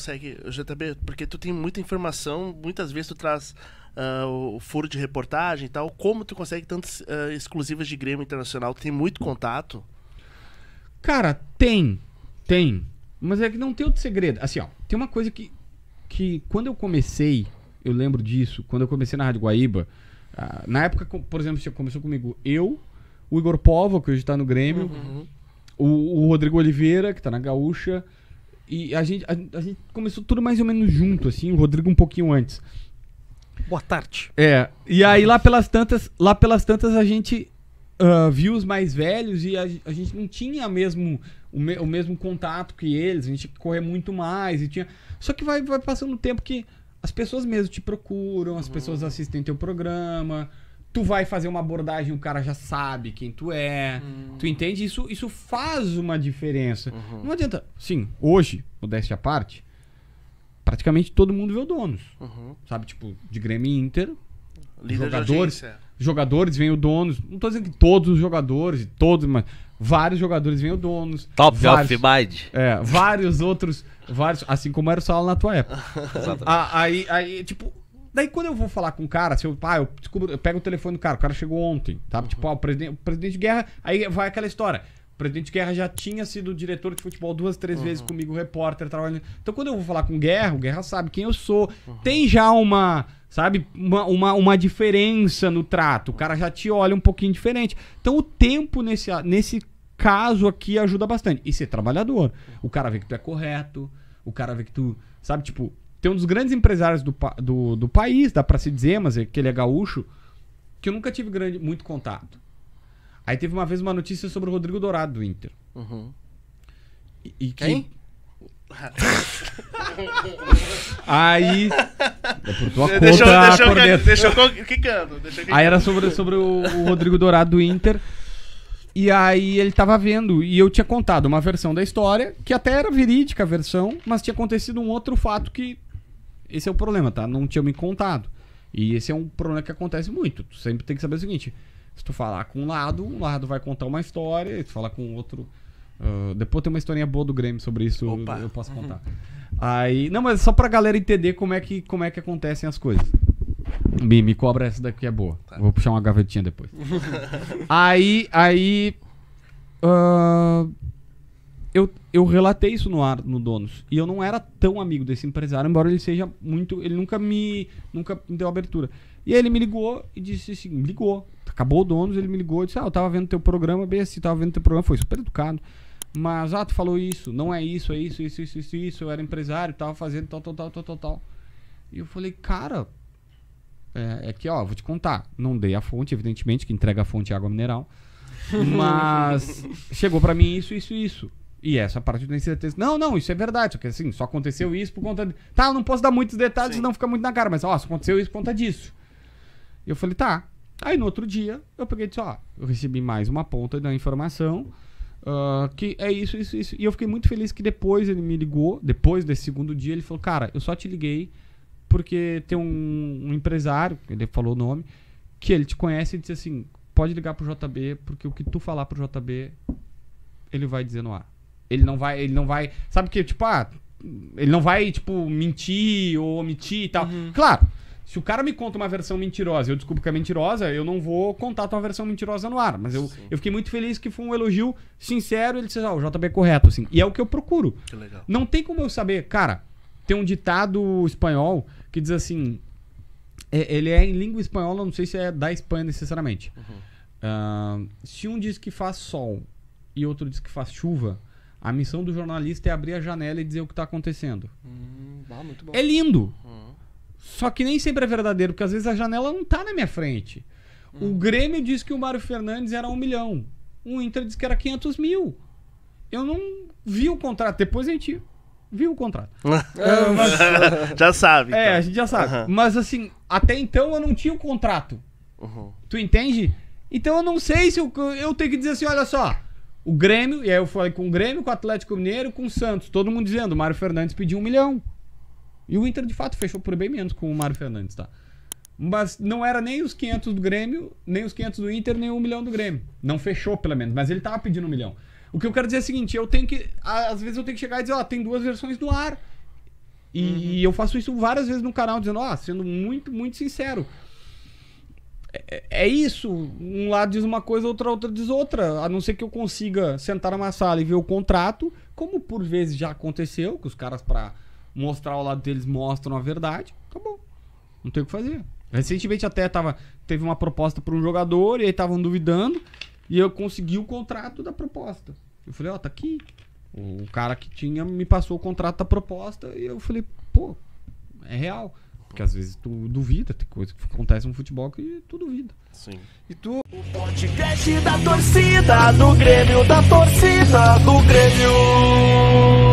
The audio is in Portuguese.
consegue, JB, porque tu tem muita informação, muitas vezes tu traz o furo de reportagem e tal, como tu consegue tantas exclusivas de Grêmio Internacional? Tu tem muito contato? Cara, tem. Mas é que não tem outro segredo. Assim, ó, tem uma coisa que quando eu comecei, eu lembro disso, quando eu comecei na Rádio Guaíba, na época, por exemplo, começou comigo o Igor Povo, que hoje tá no Grêmio, o Rodrigo Oliveira, que tá na Gaúcha, e a gente começou tudo mais ou menos junto, assim, o Rodrigo um pouquinho antes. Boa tarde. E aí lá pelas tantas a gente viu os mais velhos e a gente não tinha o mesmo contato que eles, a gente corria muito mais, só que vai passando o tempo que as pessoas mesmo te procuram, as pessoas assistem teu programa, tu vai fazer uma abordagem, o cara já sabe quem tu é, tu entende? Isso faz uma diferença. Não adianta, sim, hoje, modéstia à parte, praticamente todo mundo vê o Donos, sabe? Tipo, de Grêmio e Inter, Líder de jogadores vêm o Donos, não tô dizendo que todos os jogadores, mas vários jogadores vêm o Donos. Top of mind. Vários outros, assim como era o Sala na tua época. Aí, tipo, daí quando eu vou falar com o cara, se eu pego o telefone do cara, o cara chegou ontem, tá? Tipo, o presidente Guerra, aí vai aquela história. O presidente Guerra já tinha sido diretor de futebol 2, 3 vezes comigo, repórter, trabalhando. Então quando eu vou falar com o Guerra sabe quem eu sou. Tem já uma diferença no trato. O cara já te olha um pouquinho diferente. Então o tempo nesse caso aqui ajuda bastante. E ser trabalhador. O cara vê que tu é correto, o cara vê que tu, sabe, tipo, tem um dos grandes empresários do país, dá pra se dizer, mas é que ele é gaúcho, que eu nunca tive muito contato. Aí teve uma vez uma notícia sobre o Rodrigo Dourado do Inter. Quem? Aí. É por tua conta, Corneto. Deixa eu quicando. Aí era sobre o Rodrigo Dourado do Inter. E aí ele tava vendo. E eu tinha contado uma versão da história, que até era verídica a versão, mas tinha acontecido um outro fato que. Esse é o problema, tá? Não tinha me contado. E esse é um problema que acontece muito. Tu sempre tem que saber o seguinte: se tu falar com um lado vai contar uma história, e tu falar com o outro. Depois tem uma historinha boa do Grêmio sobre isso. Eu posso contar. Aí, não, mas só pra galera entender como é que acontecem as coisas. Me cobra essa daqui, é boa. Tá. Vou puxar uma gavetinha depois. Aí eu relatei isso no Donos. E eu não era tão amigo desse empresário, embora ele seja muito. Ele nunca me deu abertura. E aí ele me ligou e disse assim: me ligou. Acabou o Donos, ele me ligou e disse: eu tava vendo teu programa, bem assim, tava vendo teu programa, foi super educado. Mas, tu falou isso, não é isso, é isso, eu era empresário, tava fazendo tal. E eu falei, cara, é que, vou te contar, não dei a fonte, evidentemente, que entrega a fonte é água mineral, mas chegou pra mim isso. E essa parte eu tenho certeza. Não, isso é verdade, só que assim, só aconteceu isso por conta de... Tá, eu não posso dar muitos detalhes, senão fica muito na cara, mas, só aconteceu isso por conta disso. E eu falei, tá. Aí no outro dia, eu peguei e disse, eu recebi mais uma ponta da informação, que é isso. E eu fiquei muito feliz que depois ele me ligou, depois desse segundo dia, ele falou, cara, eu só te liguei porque tem um empresário, ele falou o nome, que ele te conhece e disse assim, pode ligar pro JB, porque o que tu falar pro JB, ele vai dizer no ar. Ele não vai, sabe que, tipo, ele não vai, tipo, mentir ou omitir e tal. Claro, se o cara me conta uma versão mentirosa e eu descubro que é mentirosa, eu não vou contar a tua versão mentirosa no ar. Mas eu fiquei muito feliz que foi um elogio sincero. Ele disse, o JB é correto, assim. E é o que eu procuro. Que legal. Não tem como eu saber. Cara, tem um ditado espanhol que diz assim... ele é em língua espanhola, não sei se é da Espanha necessariamente. Se um diz que faz sol e outro diz que faz chuva, a missão do jornalista é abrir a janela e dizer o que tá acontecendo. Muito bom. É lindo. Só que nem sempre é verdadeiro, porque às vezes a janela não tá na minha frente. O Grêmio disse que o Mário Fernandes era 1 milhão. O Inter disse que era 500 mil. Eu não vi o contrato. Depois a gente viu o contrato. Já sabe. Então. A gente já sabe. Mas assim, até então eu não tinha o contrato. Tu entende? Então eu não sei se eu tenho que dizer assim, olha só, o Grêmio, e aí eu falei com o Grêmio, com o Atlético Mineiro, com o Santos, todo mundo dizendo, o Mário Fernandes pediu 1 milhão. E o Inter, de fato, fechou por bem menos com o Mário Fernandes, tá? Mas não era nem os 500 do Grêmio, nem os 500 do Inter, nem o 1 milhão do Grêmio. Não fechou, pelo menos. Mas ele tava pedindo 1 milhão. O que eu quero dizer é o seguinte, às vezes eu tenho que chegar e dizer, tem 2 versões do ar. E eu faço isso várias vezes no canal, dizendo, sendo muito, muito sincero. É isso. Um lado diz uma coisa, outra diz outra. A não ser que eu consiga sentar numa sala e ver o contrato, como por vezes já aconteceu, que os caras, pra mostrar o lado deles, mostram a verdade. Acabou. Não tem o que fazer. Recentemente até teve uma proposta para um jogador, e aí estavam duvidando, e eu consegui o contrato da proposta. Eu falei, tá aqui. O cara que me passou o contrato da proposta, e eu falei, pô, é real. Porque às vezes tu duvida, tem coisa que acontece no futebol que tu duvida. Sim. E tu... O podcast da torcida, do Grêmio, da torcida, do Grêmio.